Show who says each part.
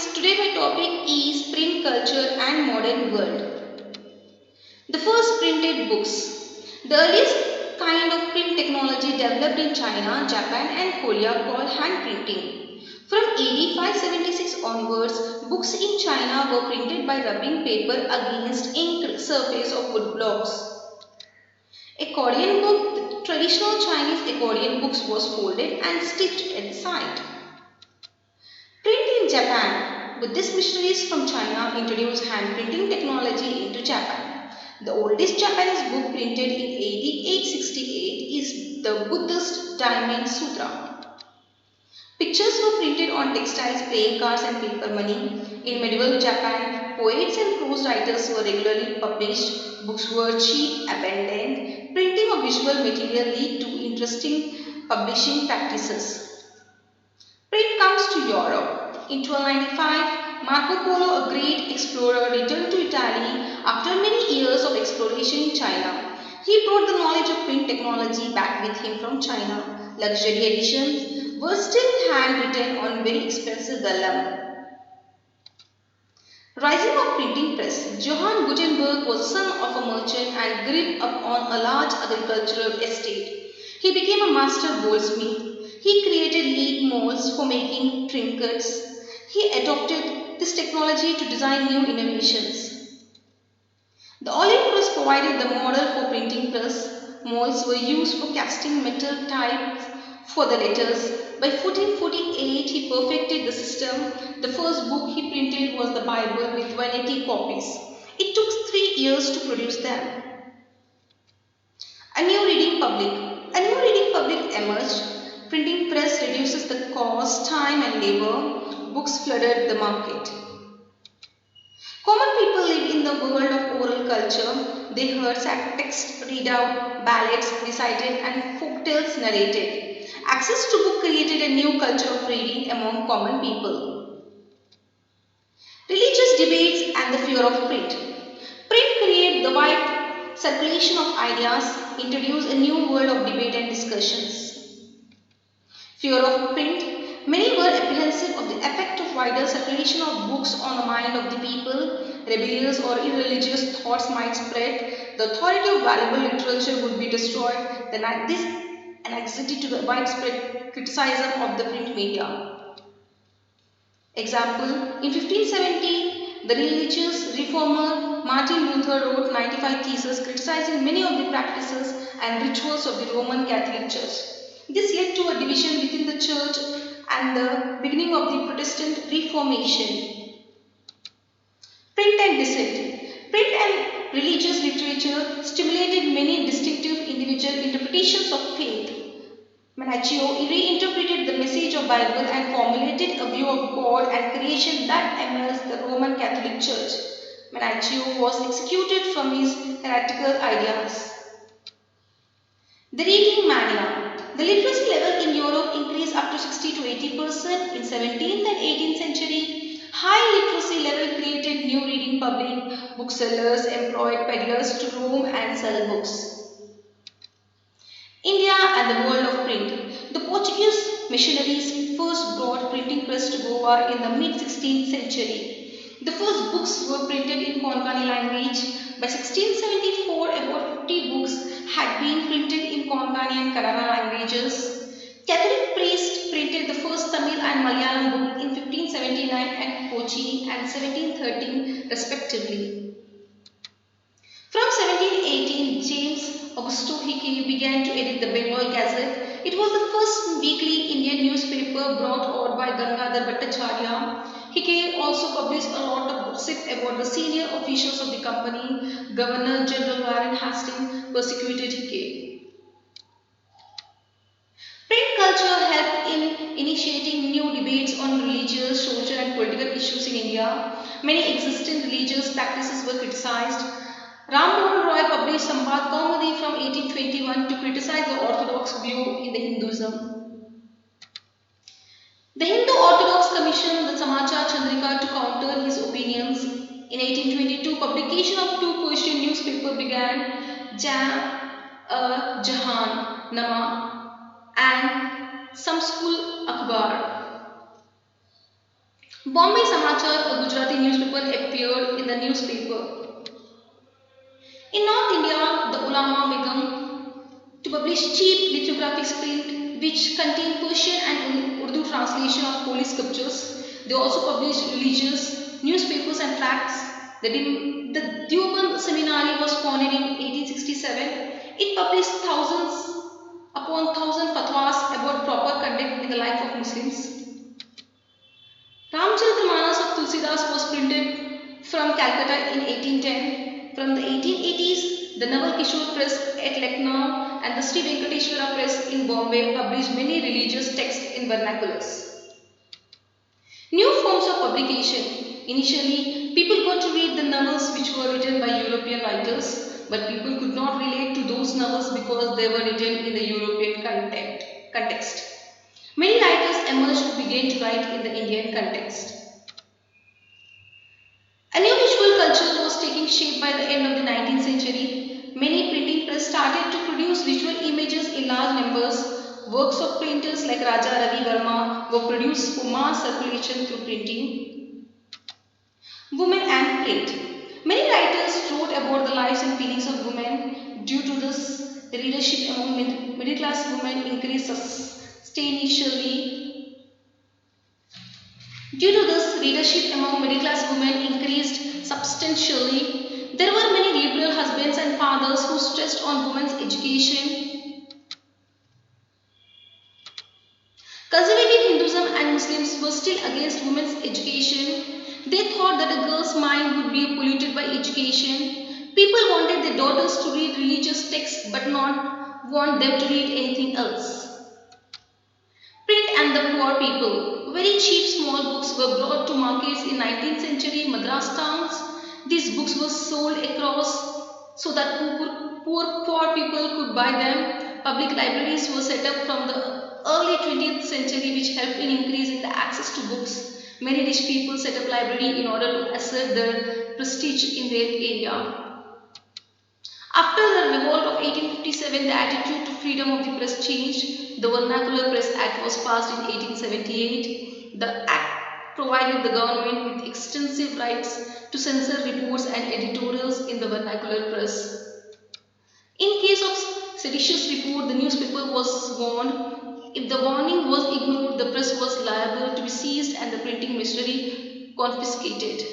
Speaker 1: friends, today my topic is print culture and modern world. The first printed books. The earliest kind of print technology developed in China, Japan and Korea called hand printing. From AD 576 onwards, books in China were printed by rubbing paper against ink surface of wood blocks. Accordion book. The traditional Chinese accordion books was folded and stitched at the side. Print in Japan. Buddhist missionaries from China introduced hand printing technology into Japan. The oldest Japanese book printed in AD 868 is the Buddhist Diamond Sutra. Pictures were printed on textiles, playing cards and paper money. In medieval Japan, poets and prose writers were regularly published. Books were cheap, abundant. Printing of visual material led to interesting publishing practices. Print comes to Europe. In 1295, Marco Polo, a great explorer, returned to Italy after many years of exploration in China. He brought the knowledge of print technology back with him from China. Luxury editions were still handwritten on very expensive vellum. Rising of printing press. Johann Gutenberg was the son of a merchant and grew up on a large agricultural estate. He became a master goldsmith. He created lead molds for making trinkets. He adopted this technology to design new innovations. The Olive Press provided the model for printing press. Molds were used for casting metal types for the letters. By 1448, he perfected the system. The first book he printed was the Bible with 180 copies. It took 3 years to produce them. A new reading public. A new reading public emerged. Printing press reduces the cost, time and labor. Books flooded the market. Common people live in the world of oral culture. They heard text read out, ballads recited and folk tales narrated. Access to book created a new culture of reading among common people. Religious debates and the fear of print. Print created the wide circulation of ideas, introduced a new world of debate and discussions. Fear of print. Many were apprehensive of the effect of wider circulation of books on the mind of the people. Rebellious or irreligious thoughts might spread. The authority of valuable literature would be destroyed. This anxiety to the widespread criticism of the print media. Example, in 1570, the religious reformer Martin Luther wrote 95 theses criticizing many of the practices and rituals of the Roman Catholic Church. This led to a division within the church and the beginning of the Protestant Reformation. Print and dissent. Print and religious literature stimulated many distinctive individual interpretations of faith. Menaggio reinterpreted the message of Bible and formulated a view of God and creation that emulates the Roman Catholic Church. Menaggio was executed from his heretical ideas. The reading mania. The literacy level in Europe increased up to 60 to 80% in 17th and 18th century. High literacy level created new reading public. Booksellers employed peddlers to roam and sell books. India and the world of print. The Portuguese missionaries first brought printing press to Goa in the mid-16th century. The first books were printed in Konkani language. By 1674, about 50 books had been printed in Konkani and Kannada languages. Catholic priests printed the first Tamil and Malayalam book in 1579 at Kochi and 1713 respectively. From 1718, James Augusto Hickey began to edit the Bengal Gazette. It was the first weekly Indian newspaper brought out by Gangadhar Bhattacharya. Hickey also published a lot of gossip about the senior officials of the company. Governor General Warren Hastings persecuted Hickey. Print culture helped in initiating new debates on religious, social and political issues in India. Many existing religious practices were criticized. Ram Mohan Roy published Sambad Kaumudi from 1821 to criticize the orthodox view in the Hinduism. The Hindu Orthodox commissioned the Samachar Chandrika to counter his opinions. In 1822, publication of 2 Persian newspapers began, Jahan Nama and Samskul Akhbar. Bombay Samachar, a Gujarati newspaper, appeared in the newspaper. In North India, the ulama began to publish cheap lithographic print which contained Persian and Urdu translation of holy scriptures. They also published religious newspapers and tracts. The Deoband Seminary was founded in 1867. It published thousands upon thousands fatwas about proper conduct in the life of Muslims. Ramcharitamanas of Tulsidas was printed from Calcutta in 1810. From the 1880s, the Naval Kishore Press at Lucknow and the Sri Venkateshwara Press in Bombay published many religious texts in vernaculars. New forms of publication. Initially, people got to read the novels which were written by European writers, but people could not relate to those novels because they were written in the European context. Many writers emerged who began to write in the Indian context. A new visual culture was taking shape by the end of the 19th century. Many printing presses started to produce visual images in large numbers. Works of painters like Raja Ravi Verma were produced for mass circulation through printing. Women and print. Many writers wrote about the lives and feelings of women. Due to this, the readership among middle class women increased substantially. Due to this, readership among middle class women increased substantially. There were many liberal husbands and fathers who stressed on women's education. Conservative Hinduism and Muslims were still against women's education. They thought that a girl's mind would be polluted by education. People wanted their daughters to read religious texts but not want them to read anything else. Print and the poor people. Very cheap small books were brought to markets in 19th century Madras towns. These books were sold across so that poor people could buy them. Public libraries were set up from the early 20th century which helped in increasing the access to books. Many rich people set up library in order to assert their prestige in their area. After the revolt of 1857, the attitude to freedom of the press changed. The Vernacular Press Act was passed in 1878. The act provided the government with extensive rights to censor reports and editorials in the vernacular press. In case of seditious report, the newspaper was warned. If the warning was ignored, the press was liable to be seized and the printing machinery confiscated.